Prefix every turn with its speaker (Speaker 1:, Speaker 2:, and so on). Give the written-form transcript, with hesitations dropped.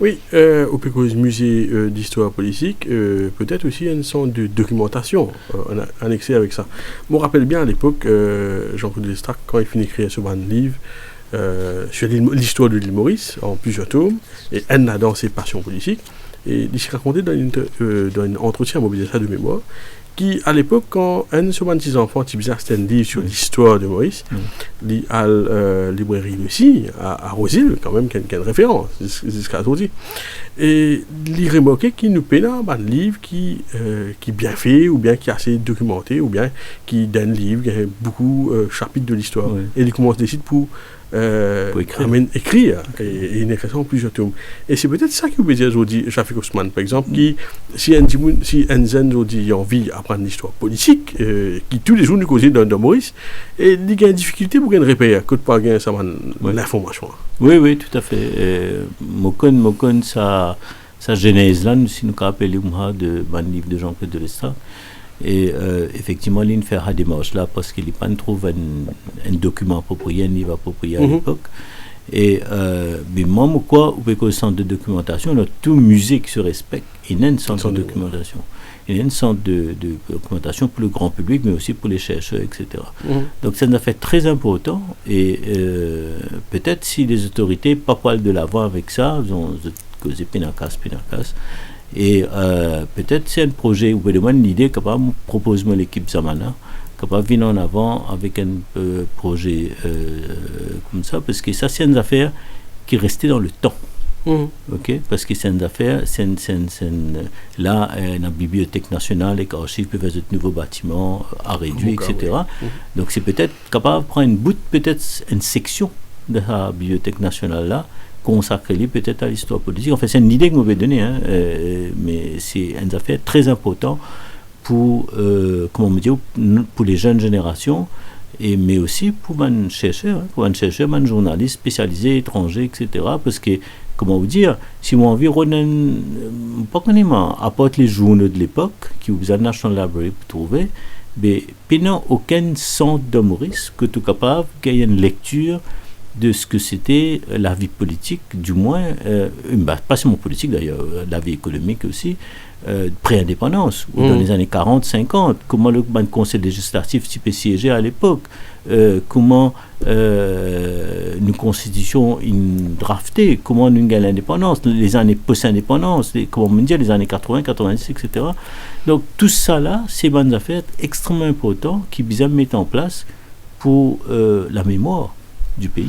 Speaker 1: Oui, au Pécose Musée d'histoire politique, peut-être aussi une sorte de documentation annexée avec ça. Je me rappelle bien à l'époque, Jean-Claude Lestrac, quand il finit d'écrire ce ban de livre sur l'histoire de l'île Maurice, en plusieurs tomes, et elle a dans ses passions politiques, et il s'est raconté dans un entretien à mobilisation de mémoire, qui, à l'époque, quand un de ses petits enfants, c'était un livre sur l'histoire de Maurice, à la librairie aussi, à Rosil, quand même, qui a une référence, jusqu'à aujourd'hui. Et il remarquait qu'il nous paie un livre qui est bien fait, ou bien qui est assez documenté, ou bien qui donne un livre qui a beaucoup de chapitres de l'histoire.
Speaker 2: Oui.
Speaker 1: Et il commence décide pour écrire et une écriture en plusieurs tomes. Et c'est peut-être ça que vous pouvez dire aujourd'hui, Shafik Ousmane, par exemple, qui, si un zen aujourd'hui a envie d'apprendre l'histoire politique, qui tous les jours nous cause dans Maurice, et il y a une difficulté pour qu'il repère, que pas gagner l'information.
Speaker 2: Oui, oui, tout à fait. Mokon, sa genèse là, si nous rappelons de ban livre de Jean-Claude Lestrac. Et effectivement, il fait la démarche là parce qu'il pas trouve un document approprié, un livre approprié à l'époque. Et mais même quoi, au Pécose centre de documentation, là, tout musée qui se respecte, il y a un centre de documentation. Il y a un centre de documentation pour le grand public, mais aussi pour les chercheurs, etc. Donc, c'est un affaire très important. Et peut-être si les autorités pas poil de l'avant avec ça, ils ont causé Pinacas. Et peut-être c'est un projet où une idée capable propose-moi l'équipe Zamana capable de venir en avant avec un projet comme ça, parce que ça c'est une affaire qui restait dans le temps. Ok, parce que c'est une affaire, là, la Bibliothèque nationale, les archives peuvent être de nouveaux bâtiments à réduire, etc. Donc c'est peut-être capable de prendre peut-être une section de la Bibliothèque nationale là, consacrée peut-être à l'histoire politique. Enfin, c'est une idée que vous m'avez donnée, mais c'est une affaire très importante pour, comment me dire, pour les jeunes générations, mais aussi pour les chercheurs, les journalistes spécialisés, étrangers, etc. Parce que, comment vous dire, si mon environnement, pas qu'on apporte les journaux de l'époque, qui vous a National Library pour trouver, mais il n'y a aucun centre de Maurice que tu es capable de gagner une lecture de ce que c'était la vie politique, du moins, pas seulement politique d'ailleurs, la vie économique aussi, pré-indépendance, ou dans les années 40-50, comment le conseil législatif type siégeait à l'époque, comment une constitution draftée, comment nous gagnons l'indépendance, les années post-indépendance, comment on dit, les années 80, 90, etc. Donc tout ça là, c'est des affaires extrêmement importantes qui bien mettre en place pour la mémoire du pays.